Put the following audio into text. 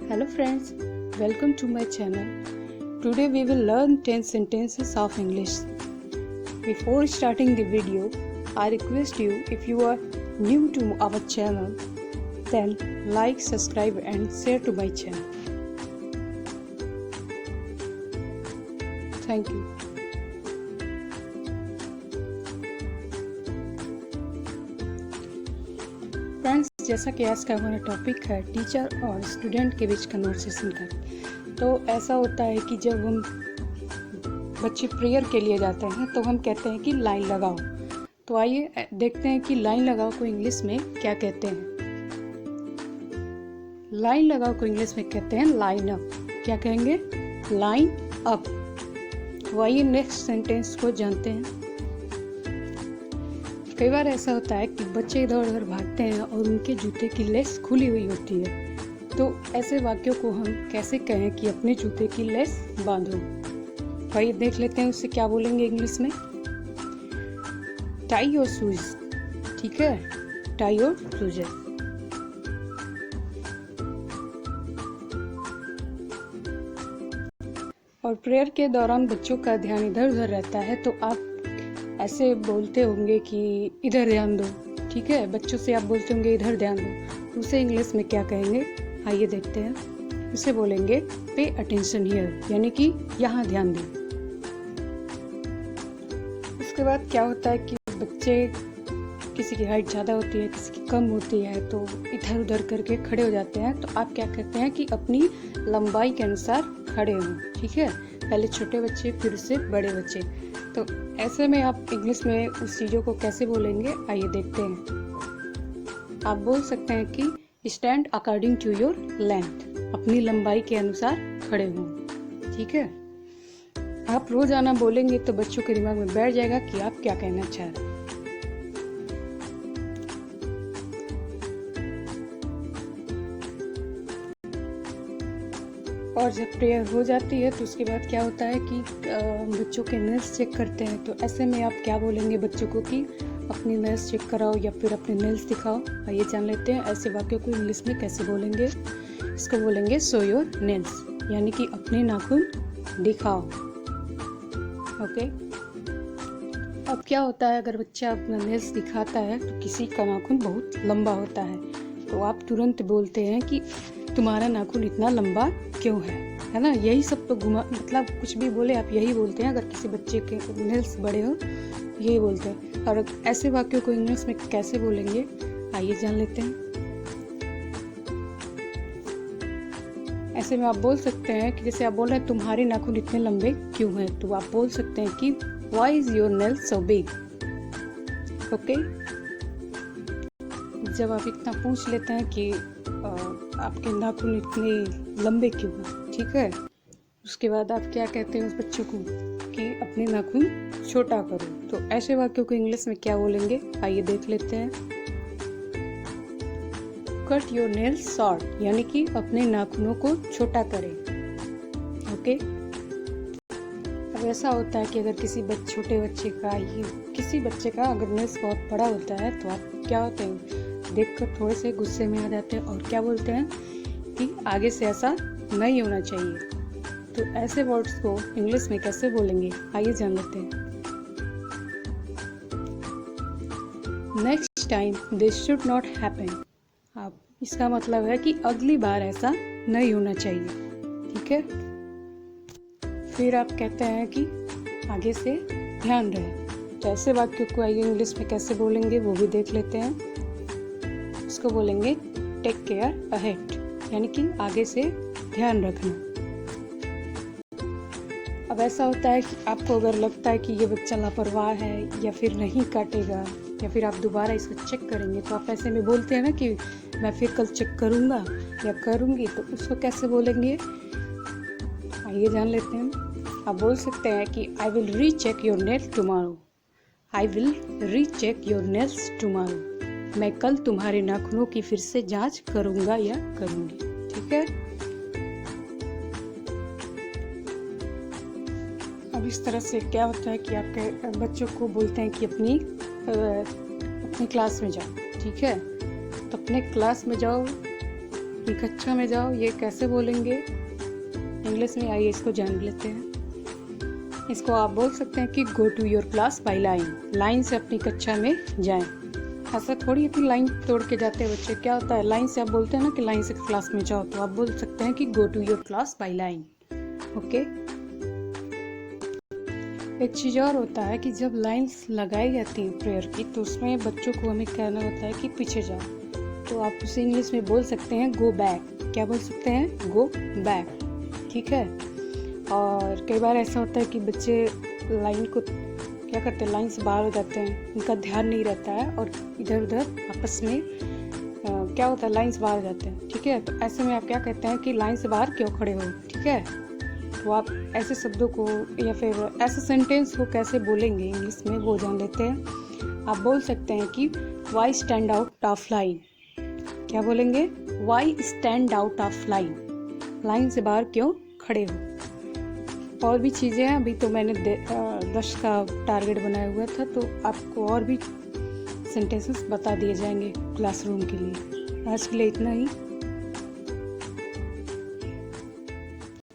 Hello friends, welcome to my channel. Today we will learn 10 sentences of English. Before starting the video, I request you, if you are new to our channel, then like, subscribe and share to my channel. Thank you. Friends, जैसा कि आज का हमारा topic है teacher और student के बीच conversation का, तो ऐसा होता है कि जब हम बच्चे प्रेयर के लिए जाते हैं तो हम कहते हैं कि लाइन लगाओ। तो आइए देखते हैं कि लाइन लगाओ को इंग्लिश में क्या कहते हैं। लाइन लगाओ को इंग्लिश में कहते हैं लाइन अप। क्या कहेंगे? Line up. तो आइए नेक्स्ट सेंटेंस को जानते हैं। कई बार ऐसा होता है कि बच्चे इधर उधर भागते हैं और उनके जूते की लेस खुली हुई होती है, तो ऐसे वाक्यों को हम कैसे कहें कि अपने जूते की लेस बांधो। तो आइए देख लेते हैं उससे क्या बोलेंगे इंग्लिश में। Tie your shoes. ठीक है, टाई योर शूज। और प्रेयर के दौरान बच्चों का ध्यान इधर उधर रहता है, तो आप ऐसे बोलते होंगे कि इधर ध्यान दो। ठीक है, बच्चों से आप बोलते होंगे इधर ध्यान दो। उसे इंग्लिश में क्या कहेंगे, आइए देखते हैं। उसे बोलेंगे पे अटेंशन हियर, यानी कि यहाँ ध्यान दें। उसके बाद क्या होता है कि बच्चे, किसी की हाइट ज़्यादा होती है, किसी की कम होती है, तो इधर उधर करके खड़े हो जाते हैं। तो आप क्या कहते हैं कि अपनी लंबाई के अनुसार खड़े हों। ठीक है, पहले छोटे बच्चे, फिर से बड़े बच्चे। तो ऐसे में आप इंग्लिश में उस चीज़ों को कैसे बोलेंगे, आइए देखते हैं। आप बोल सकते हैं कि stand according to your length, अपनी लंबाई के अनुसार खड़े हों। ठीक है, आप रोजाना बोलेंगे तो बच्चों के दिमाग में बैठ जाएगा कि आप क्या कहना चाह रहे हैं। और जब प्रेयर हो जाती है तो उसके बाद क्या होता है कि बच्चों के नेल्स चेक करते हैं। तो ऐसे में आप क्या बोलेंगे बच्चों को कि अपनी नेल्स चेक कराओ या फिर अपने नेल्स दिखाओ। आइए जान लेते हैं ऐसे वाक्यों को इंग्लिश में कैसे बोलेंगे। इसको बोलेंगे शो योर नेल्स, यानी कि अपने नाखून दिखाओ। ओके, अब क्या होता है, अगर बच्चा अपना नेल्स दिखाता है तो किसी का नाखून बहुत लंबा होता है, तो आप तुरंत बोलते हैं कि तुम्हारा नाखून इतना लंबा क्यों है ना। यही सब तो मतलब कुछ भी बोले आप यही बोलते हैं। अगर किसी बच्चे के नेल्स बड़े हो यही बोलते हैं। और ऐसे वाक्यों को इंग्लिश में कैसे बोलेंगे, आइए जान लेते हैं। ऐसे में आप बोल सकते हैं कि जैसे आप बोल रहे हैं तुम्हारे नाखून इतने लंबे क्यों हैं, तो आप बोल सकते हैं कि why is your nails so big. Okay, जब आप इतना पूछ लेते हैं कि आपके नाखून इतने लंबे क्यों हैं, ठीक है, उसके बाद आप क्या कहते हैं उस बच्चे को कि अपने नाखून छोटा करो। तो ऐसे वाक्यों को इंग्लिश में क्या बोलेंगे, आइए देख लेते हैं। कट योर नेल्स शॉर्ट, यानी कि अपने नाखूनों को छोटा करें। ओके, अब ऐसा होता है कि अगर किसी छोटे बच्चे का, किसी बच्चे का अगर नेल्स बहुत बड़ा होता है, तो आप क्या होते हैं, देखकर थोड़े से गुस्से में आ जाते हैं और क्या बोलते हैं कि आगे से ऐसा नहीं होना चाहिए। तो ऐसे वर्ड्स को इंग्लिश में कैसे बोलेंगे, आइए जान लेते हैं। Next time this should not happen. आप, इसका मतलब है कि अगली बार ऐसा नहीं होना चाहिए। ठीक है, फिर आप कहते हैं कि आगे से ध्यान रहे। तो ऐसे वाक्यों को आइए इंग्लिश में कैसे बोलेंगे वो भी देख लेते हैं। इसको बोलेंगे टेक केयर अहेड, यानी कि आगे से ध्यान रखना। अब ऐसा होता है कि आपको अगर लगता है कि ये बच्चा लापरवाह है या फिर नहीं काटेगा या फिर आप दोबारा इसको चेक करेंगे, तो आप ऐसे में बोलते हैं ना कि मैं फिर कल चेक करूँगा या करूँगी। तो उसको कैसे बोलेंगे, आइए जान लेते हैं। आप बोल सकते हैं कि I will recheck your nails tomorrow. I will recheck your nails tomorrow, मैं कल तुम्हारे नाखूनों की फिर से जांच करूंगा या करूंगी। ठीक है, अब इस तरह से क्या होता है कि आपके बच्चों को बोलते हैं कि अपनी क्लास में जाओ। ठीक है, तो अपने क्लास में जाओ अपनी कक्षा में जाओ, ये कैसे बोलेंगे इंग्लिश में, आइए इसको जान लेते हैं। इसको आप बोल सकते हैं कि go to your class by line, line से अपनी कक्षा में जाएं। ऐसा थोड़ी है कि लाइन तोड़ के जाते हैं बच्चे, क्या होता है लाइन से आप बोलते हैं ना कि लाइन से क्लास में जाओ, तो आप बोल सकते हैं कि go to your class by line. Okay. एक चीज़ और होता है कि जब लाइंस लगाई जाती है प्रेयर की, तो उसमें बच्चों को हमें कहना होता है कि पीछे जाओ, तो आप उसे इंग्लिश में बोल सकते हैं गो बैक। क्या बोल सकते हैं? Go back. ठीक है। और कई बार ऐसा होता है कि बच्चे लाइन को क्या करते हैं, लाइन से बाहर हो जाते हैं, उनका ध्यान नहीं रहता है और इधर उधर आपस में क्या होता है, लाइन से बाहर हो जाते हैं। ठीक है। तो ऐसे में आप क्या कहते हैं कि लाइन से बाहर क्यों खड़े हो। ठीक है। तो आप ऐसे शब्दों को या फिर ऐसे सेंटेंस को कैसे बोलेंगे इंग्लिश में, वो जान लेते हैं। आप बोल सकते हैं कि why stand out of line. क्या बोलेंगे? Why stand out of line, line से बाहर क्यों खड़े हो। और भी चीज़ें हैं, अभी तो मैंने 10 का टारगेट बनाया हुआ था, तो आपको और भी सेंटेंसेस बता दिए जाएंगे क्लासरूम के लिए। आज के लिए इतना ही।